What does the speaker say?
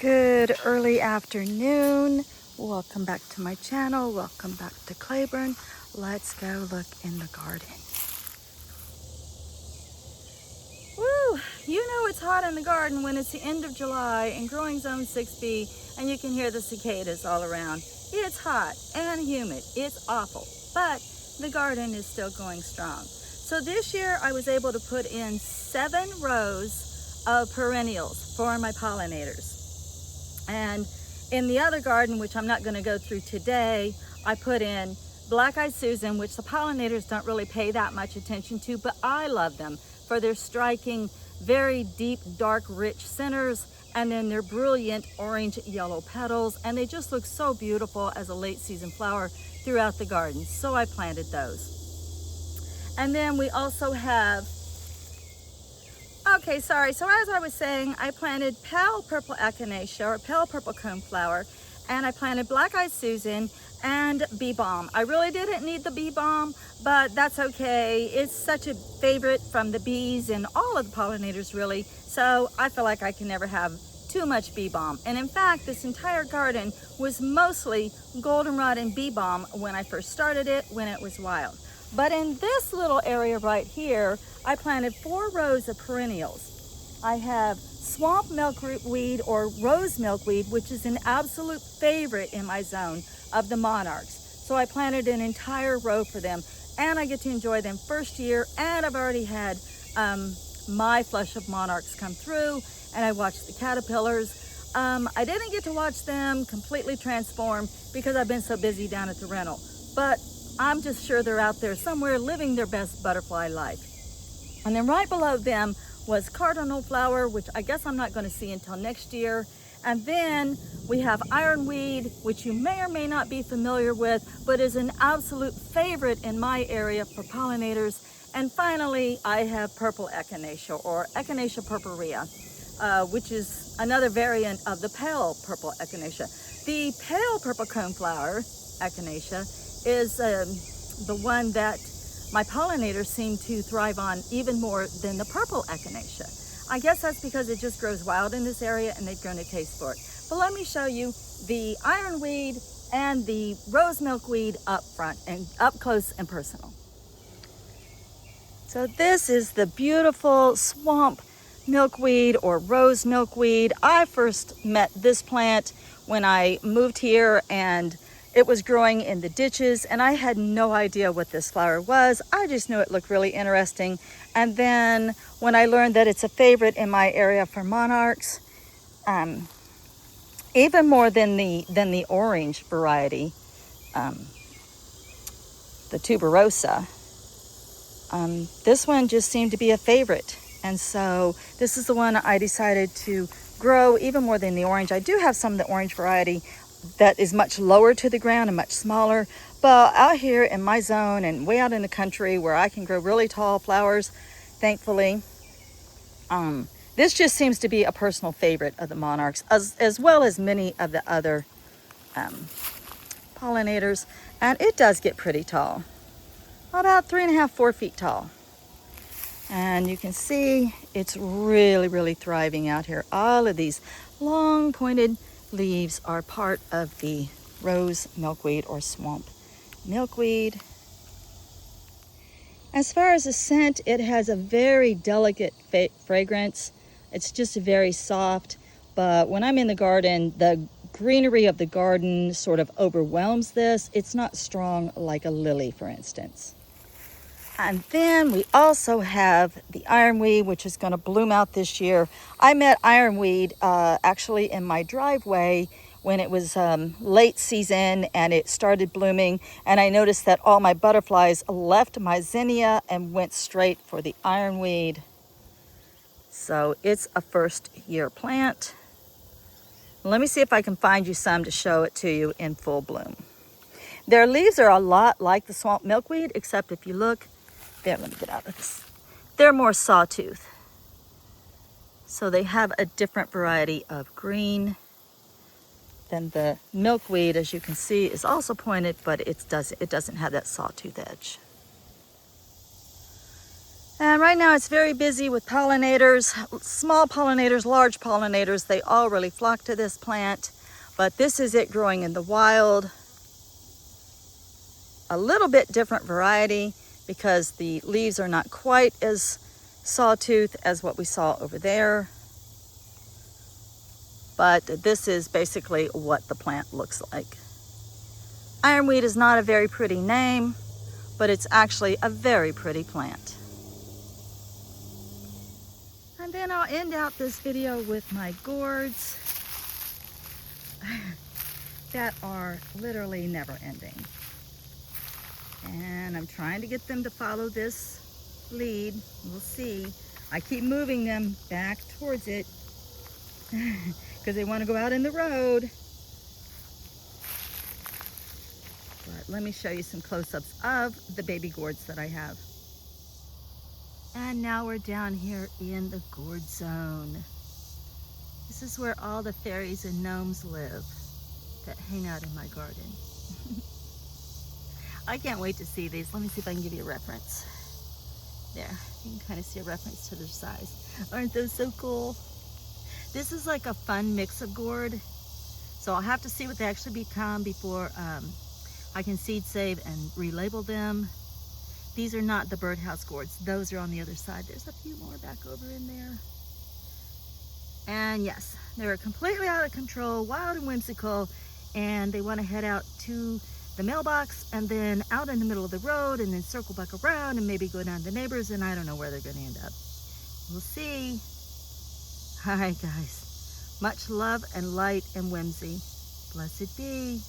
Good early afternoon. Welcome back to my channel. Welcome back to Cleburne. Let's go look in the garden. Woo! You know it's hot in the garden when it's the end of July and growing zone 6B and you can hear the cicadas all around. It's hot and humid. It's awful, but the garden is still going strong. So this year I was able to put in 7 rows of perennials for my pollinators. And in the other garden, which I'm not going to go through today, I put in Black-Eyed Susan, which the pollinators don't really pay that much attention to, but I love them for their striking, very deep, dark, rich centers, and then their brilliant orange yellow petals, and they just look so beautiful as a late season flower throughout the garden. So I planted those. And then we also have, okay, sorry. So as I was saying, I planted pale purple echinacea or pale purple coneflower, and I planted Black-Eyed Susan and bee balm. I really didn't need the bee balm, but that's okay. It's such a favorite from the bees and all of the pollinators really. So I feel like I can never have too much bee balm. And in fact, this entire garden was mostly goldenrod and bee balm when I first started it, when it was wild. But in this little area right here, I planted 4 rows of perennials. I have swamp milkweed or rose milkweed, which is an absolute favorite in my zone of the monarchs. So I planted an entire row for them, and I get to enjoy them first year, and I've already had my flush of monarchs come through, and I watched the caterpillars. I didn't get to watch them completely transform because I've been so busy down at the rental, but I'm just sure they're out there somewhere living their best butterfly life. And then right below them was cardinal flower, which I guess I'm not going to see until next year. And then we have ironweed, which you may or may not be familiar with, but is an absolute favorite in my area for pollinators. And finally, I have purple echinacea or Echinacea purpurea, which is another variant of the pale purple echinacea. The pale purple coneflower echinacea is the one that my pollinators seem to thrive on even more than the purple echinacea. I guess that's because it just grows wild in this area and they've grown a taste for it. But let me show you the ironweed and the rose milkweed up front and up close and personal. So this is the beautiful swamp milkweed or rose milkweed. I first met this plant when I moved here, and it was growing in the ditches, and I had no idea what this flower was. I just knew it looked really interesting. And then when I learned that it's a favorite in my area for monarchs, even more than the orange variety, the tuberosa, this one just seemed to be a favorite. And so this is the one I decided to grow even more than the orange. I do have some of the orange variety that is much lower to the ground and much smaller, but out here in my zone and way out in the country where I can grow really tall flowers, thankfully, this just seems to be a personal favorite of the monarchs, as well as many of the other pollinators. And it does get pretty tall, about 3.5, 4 feet tall. And you can see it's really, really thriving out here. All of these long pointed leaves are part of the rose milkweed or swamp milkweed. As far as the scent, it has a very delicate fragrance. It's just very soft, but when I'm in the garden, the greenery of the garden sort of overwhelms this. It's not strong like a lily, for instance. And then we also have the ironweed, which is going to bloom out this year. I met ironweed actually in my driveway when it was late season and it started blooming. And I noticed that all my butterflies left my zinnia and went straight for the ironweed. So it's a first year plant. Let me see if I can find you some to show it to you in full bloom. Their leaves are a lot like the swamp milkweed, except if you look, there, let me get out of this. They're more sawtooth. So they have a different variety of green than the milkweed, as you can see, is also pointed, but it doesn't have that sawtooth edge. And right now it's very busy with pollinators, small pollinators, large pollinators. They all really flock to this plant, but this is it growing in the wild. A little bit different variety because the leaves are not quite as sawtooth as what we saw over there. But this is basically what the plant looks like. Ironweed is not a very pretty name, but it's actually a very pretty plant. And then I'll end out this video with my gourds that are literally never ending. And I'm trying to get them to follow this lead. We'll see. I keep moving them back towards it because they want to go out in the road. But let me show you some close-ups of the baby gourds that I have. And now we're down here in the gourd zone. This is where all the fairies and gnomes live that hang out in my garden. I can't wait to see these. Let me see if I can give you a reference. There, you can kind of see a reference to their size. Aren't those so cool? This is like a fun mix of gourd. So I'll have to see what they actually become before I can seed save and relabel them. These are not the birdhouse gourds. Those are on the other side. There's a few more back over in there. And yes, they're completely out of control, wild and whimsical, and they want to head out to the mailbox and then out in the middle of the road and then circle back around and maybe go down to the neighbors, and I don't know where they're going to end up. We'll see. All right, guys. Much love and light and whimsy. Blessed be.